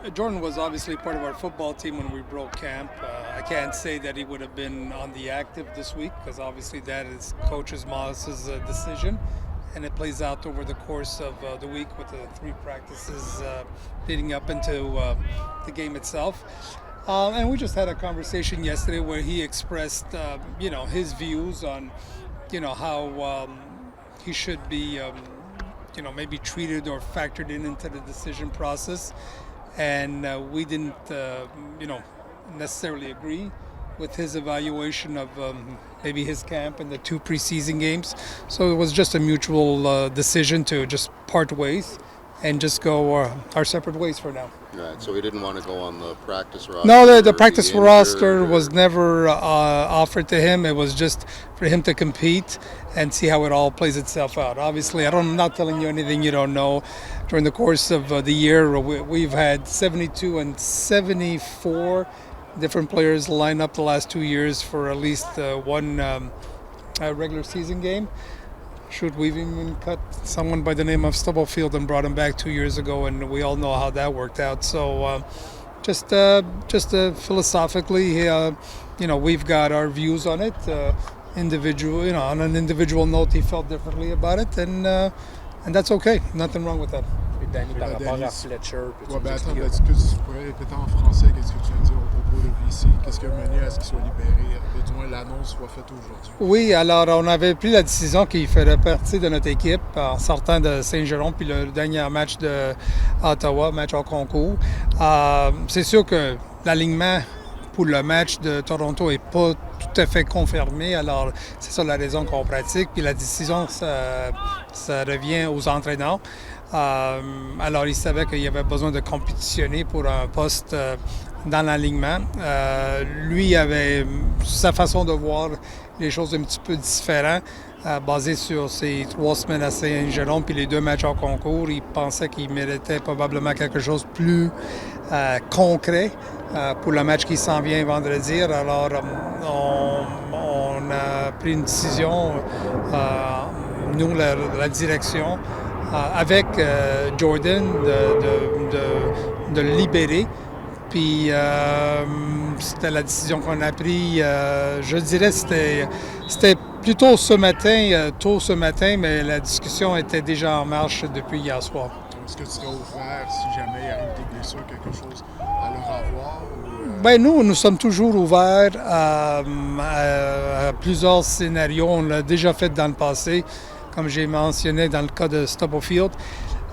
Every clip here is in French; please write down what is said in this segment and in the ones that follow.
Jordan was obviously part of our football team when we broke camp. I can't say that he would have been on the active this week because obviously that is Coach Moss's decision, and it plays out over the course of the week with the 3 practices leading up into the game itself. And we just had a conversation yesterday where he expressed, his views on, how he should be, maybe treated or factored into the decision process. And we didn't, necessarily agree with his evaluation of maybe his camp and the 2 preseason games. So it was just a mutual decision to just part ways and just go our separate ways for now. Right, so he didn't want to go on the practice roster? No, the practice roster was never offered to him. It was just for him to compete and see how it all plays itself out. Obviously, I'm not telling you anything you don't know. During the course of the year, we've had 72 and 74 different players line up the last 2 years for at least one regular season game. Shoot, we've even cut someone by the name of Stubblefield and brought him back 2 years ago, and we all know how that worked out. So just philosophically, we've got our views on it. On an individual note, he felt differently about it, and that's okay. Nothing wrong with that. Et Danny, par rapport à Fletcher, Ouais, ben attends, est-ce que tu pourrais répéter en français qu'est-ce que tu viens de dire au propos de VC? Qu'est-ce qui a mené à ce qu'il soit libéré? Du moins, l'annonce soit faite aujourd'hui. Oui, alors on avait pris la décision qu'il ferait partie de notre équipe en sortant de Saint-Jérôme, puis le dernier match de Ottawa, match en concours. C'est sûr que l'alignement pour le match de Toronto n'est pas tout à fait confirmé, alors c'est ça la raison qu'on pratique, puis la décision, ça revient aux entraîneurs. Alors, il savait qu'il y avait besoin de compétitionner pour un poste dans l'alignement. Lui avait sa façon de voir les choses un petit peu différentes, basée sur ses 3 semaines à Saint-Jérôme puis les 2 matchs en concours. Il pensait qu'il méritait probablement quelque chose de plus concret pour le match qui s'en vient vendredi. Alors, on a pris une décision, nous, la direction, avec Jordan de le libérer. Puis c'était la décision qu'on a prise. Je dirais que c'était plutôt tôt ce matin, mais la discussion était déjà en marche depuis hier soir. Est-ce que tu serais ouvert si jamais il arrive des blessures, quelque chose à leur avoir? Ben nous sommes toujours ouverts à plusieurs scénarios. On l'a déjà fait dans le passé, comme j'ai mentionné dans le cas de Stubblefield.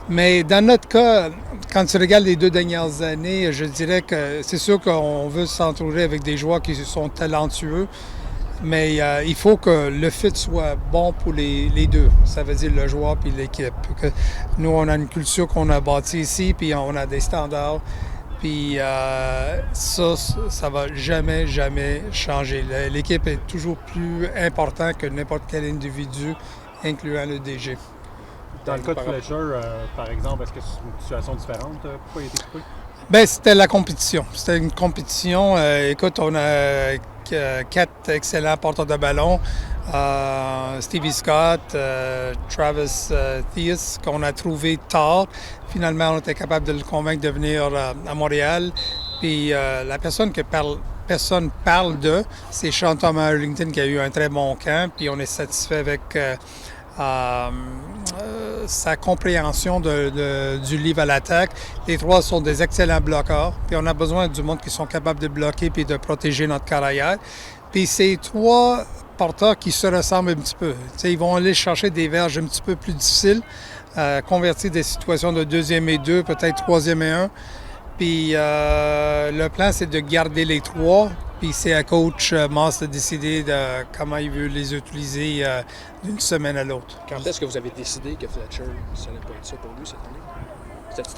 Mais dans notre cas, quand tu regardes les 2 dernières années, je dirais que c'est sûr qu'on veut s'entourer avec des joueurs qui sont talentueux, mais il faut que le fit soit bon pour les 2. Ça veut dire le joueur puis l'équipe. Nous, on a une culture qu'on a bâtie ici, puis on a des standards. Puis ça va jamais changer. L'équipe est toujours plus importante que n'importe quel individu, incluant le DG. Dans le cas de Fletcher, par exemple, est-ce que c'est une situation différente? Pourquoi il a été coupé? Bien, c'était la compétition. C'était une compétition. Écoute, on a 4 excellents porteurs de ballon. Stevie Scott, Travis Theus, qu'on a trouvé tard. Finalement, on était capable de le convaincre de venir à Montréal. Puis la personne que personne parle de, c'est Sean Thomas Hurlington qui a eu un très bon camp. Puis on est satisfait avec sa compréhension du livre à l'attaque. Les 3 sont des excellents bloqueurs. Puis on a besoin du monde qui sont capables de bloquer puis de protéger notre carrière. Puis ces 3 porteurs qui se ressemblent un petit peu. T'sais, ils vont aller chercher des verges un petit peu plus difficiles, convertir des situations de 2e et 2, peut-être 3e et 1. Puis le plan, c'est de garder les 3. Puis c'est à coach Moss de décider de comment il veut les utiliser d'une semaine à l'autre. Quand est-ce que vous avez décidé que Fletcher, ça n'allait pas être ça pour lui cette année?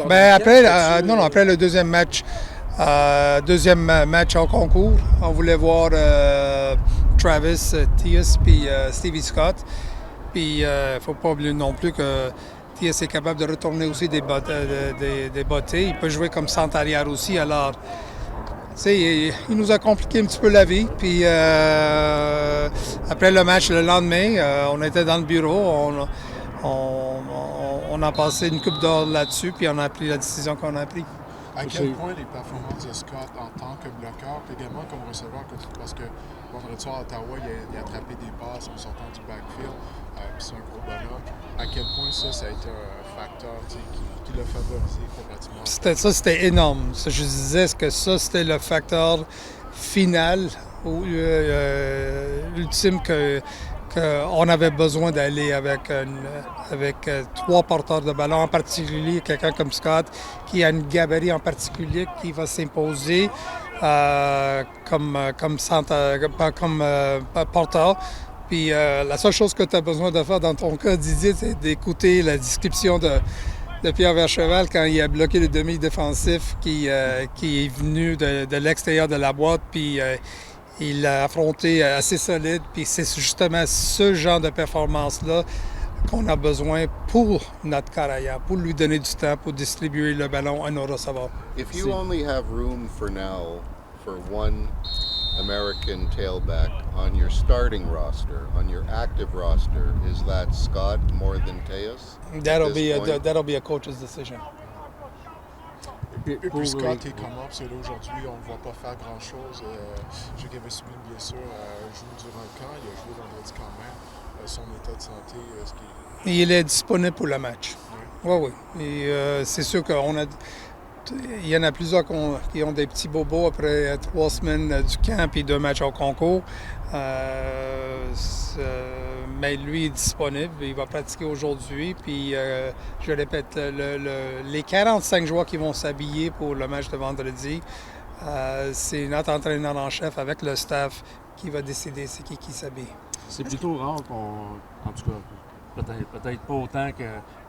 Ben après le deuxième match en concours, on voulait voir Travis Theus puis Stevie Scott. Puis il ne faut pas oublier non plus que Theus est capable de retourner aussi des bottées. Il peut jouer comme centre arrière aussi. Alors, il nous a compliqué un petit peu la vie. Puis après le match, le lendemain, on était dans le bureau. On a passé une coupe d'heure là-dessus, puis on a pris la décision qu'on a prise. À quel point les performances de Scott en tant que bloqueur, puis également comme receveur, parce que vendredi soir à Ottawa, il a attrapé des passes en sortant du backfield, puis c'est un gros bonhomme. À quel point ça a été un facteur qui l'a favorisé complètement? C'était énorme. Je disais que ça, c'était le facteur final, ou ultime qu'on avait besoin d'aller avec trois porteurs de ballon, en particulier quelqu'un comme Scott, qui a une gabarit en particulier qui va s'imposer comme porteur. Puis la seule chose que tu as besoin de faire dans ton cas, Didier, c'est d'écouter la description de Pierre Vercheval quand il a bloqué le demi-défensif qui est venu de l'extérieur de la boîte, puis il l'a affronté assez solide. Puis c'est justement ce genre de performance-là qu'on a besoin pour notre carrière, pour lui donner du temps, pour distribuer le ballon à nos receveurs. If you only have room for now for one American tailback on your starting roster, on your active roster, is that Scott more than Tejas? That'll be a coach's decision. Et puis Scott est comme up, c'est là aujourd'hui, on ne le voit pas faire grand-chose. Je sais qu'il avait subi une blessure, joue durant le camp, il a joué vendredi quand même. Son état de santé, est-ce qu'il... Il est disponible pour le match. Oui. Et c'est sûr il y en a plusieurs qui ont des petits bobos après 3 semaines du camp et 2 matchs au concours. Mais lui est disponible. Il va pratiquer aujourd'hui. Puis, je répète, les 45 joueurs qui vont s'habiller pour le match de vendredi, c'est notre entraîneur en chef avec le staff qui va décider c'est qui s'habille. C'est plutôt rare en tout cas, peut-être pas autant que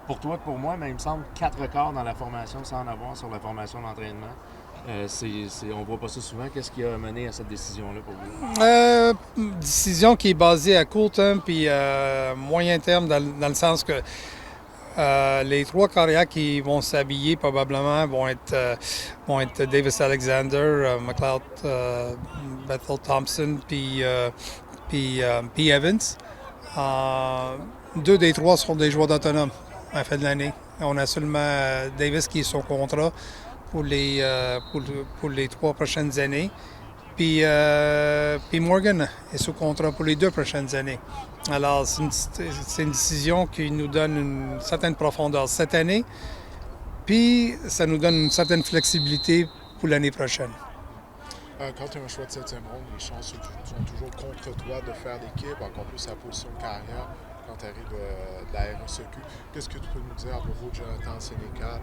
pour toi que pour moi, mais il me semble 4 records dans la formation sans en avoir sur la formation d'entraînement. On voit pas ça souvent. Qu'est-ce qui a mené à cette décision-là pour vous? Décision qui est basée à court terme puis moyen terme, dans le sens que les 3 carrières qui vont s'habiller probablement vont être Davis Alexander, McLeod, Bethel Thompson puis Evans. 2 des 3 seront des joueurs autonomes à la fin de l'année. On a seulement Davis qui est sur contrat pour les 3 prochaines années. Puis Morgan est sous contrat pour les 2 prochaines années. Alors, c'est une décision qui nous donne une certaine profondeur cette année. Puis, ça nous donne une certaine flexibilité pour l'année prochaine. Quand tu as un choix de 7e ronde, les chances sont toujours contre toi de faire l'équipe, encore plus sa position de carrière quand tu arrives de la RSEQ. Qu'est-ce que tu peux nous dire à propos de Jonathan Sénécal?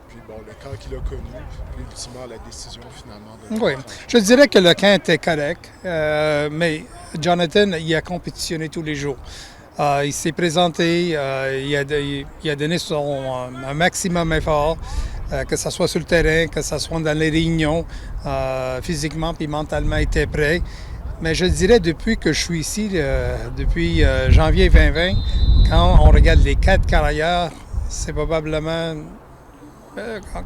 Puis bon, le camp qu'il a connu, puis ultimement la décision finalement de... Oui, je dirais que le camp était correct, mais Jonathan, il a compétitionné tous les jours. Il s'est présenté, il a donné un maximum d'effort, que ce soit sur le terrain, que ce soit dans les réunions, physiquement puis mentalement, il était prêt. Mais je dirais, depuis que je suis ici, depuis janvier 2020, quand on regarde les 4 carrières, c'est probablement,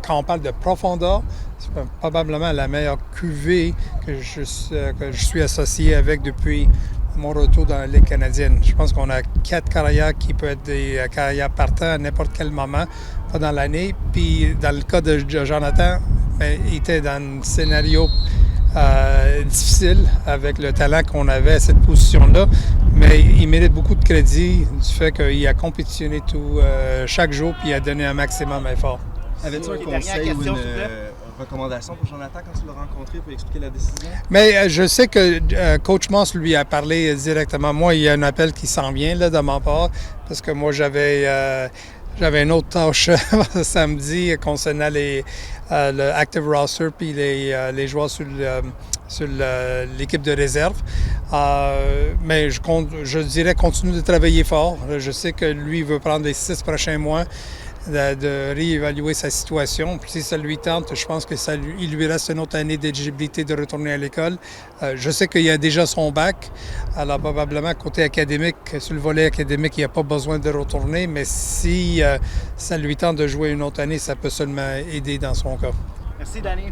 quand on parle de profondeur, c'est probablement la meilleure QV que je suis associé avec depuis mon retour dans la Ligue canadienne. Je pense qu'on a 4 carrières qui peuvent être des carrières partant à n'importe quel moment, pas dans l'année. Puis dans le cas de Jonathan, il était dans un scénario difficile avec le talent qu'on avait à cette position-là, mais il mérite beaucoup de crédit du fait qu'il a compétitionné chaque jour puis il a donné un maximum d'effort. Avais-tu un conseil ou une recommandation pour Jonathan quand tu l'as rencontré pour expliquer la décision? Mais je sais que Coach Moss lui a parlé directement. Moi, il y a un appel qui s'en vient là, de ma part parce que moi, j'avais une autre tâche samedi concernant le active roster puis les joueurs sur l'équipe de réserve. Mais je dirais continue de travailler fort. Je sais que lui veut prendre les 6 prochains mois de réévaluer sa situation. Puis si ça lui tente, je pense il lui reste une autre année d'éligibilité de retourner à l'école. Je sais qu'il a déjà son bac. Alors probablement côté académique, sur le volet académique, il n'y a pas besoin de retourner. Mais si ça lui tente de jouer une autre année, ça peut seulement aider dans son cas. Merci, Danny.